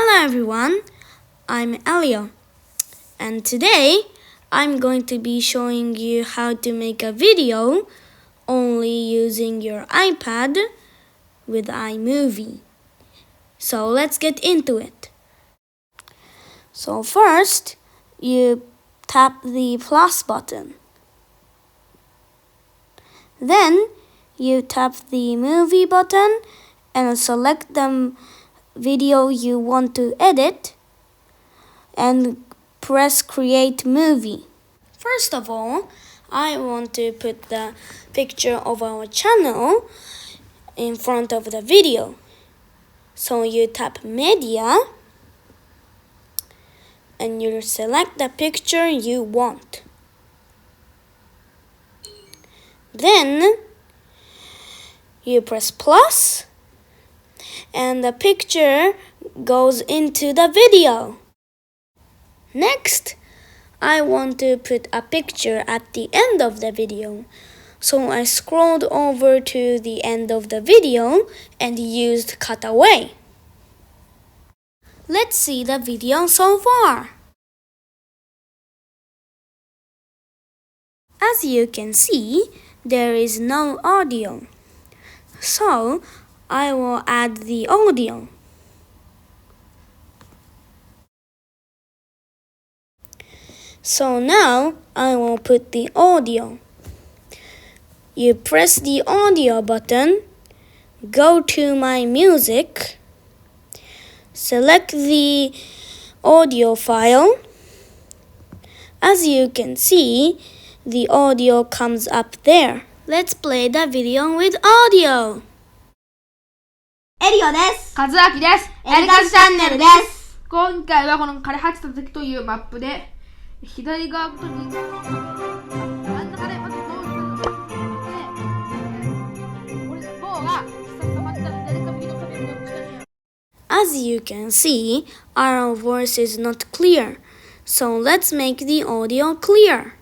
Hello everyone, I'm Elio, and today I'm going to be showing you how to make a video only using your iPad with iMovie. So let's get into it. So first, you tap the plus button. Then you tap the movie button and select the video you want to edit and press create movie. First of all, I want to put the picture of our channel in front of the video. So you tap media and you select the picture you want. Then you press plus and the picture goes into the video. Next, I want to put a picture at the end of the video. So I scrolled over to the end of the video and used cutaway. Let's see the video so far. As you can see, there is no audio. So I will add the audio. So now I will put the audio. You press the audio button, go to my music, select the audio file. As you can see, the audio comes up there. Let's play the video with audio. エリオです。カズアキです。エリカズチャンネルです。今回はこの枯れ果てた時というマップで、左側と右側の真ん中でまず棒を棒が挟まったら左か右の壁のどっちかに。As you can see, our voice is not clear, so let's make the audio clear.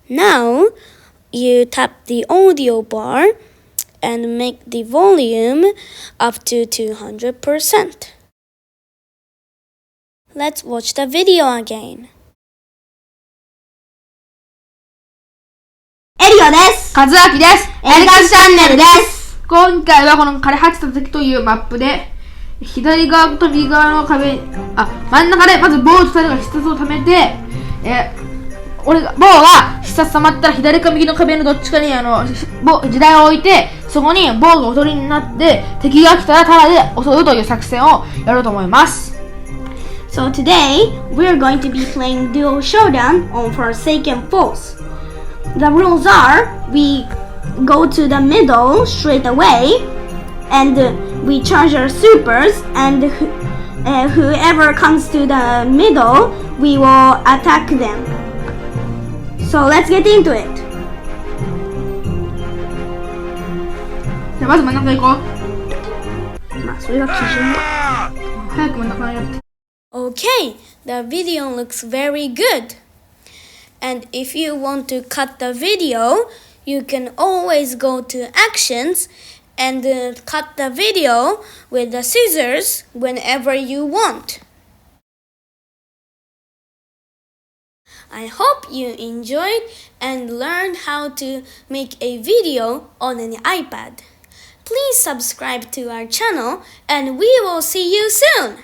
Now, you tap the audio bar and make the volume up to 200%. Let's watch the video again. エリオです。カズアキです。エリカズチャンネルです。今回はこの枯れ果てた時というマップで、左側と右側の壁、真ん中でまず棒と2人が一つを貯めて、棒が一つ溜まったら左か右の壁のどっちかに地雷を置いて、そこに棒がおとりになって敵が来たらタダで襲うという作戦をやろうと思います。So today, we're going to be playing Duo Showdown on Forsaken Falls. The rules are, we go to the middle straight away, and we charge our supers, and whoever comes to the middle, we will attack them. So let's get into it. じゃあまず真ん中行こう。それが基準。早く真ん中にやって。Okay, the video looks very good. And if you want to cut the video, you can always go to Actions and cut the video with the scissors whenever you want. I hope you enjoyed and learned how to make a video on an iPad. Please subscribe to our channel and we will see you soon!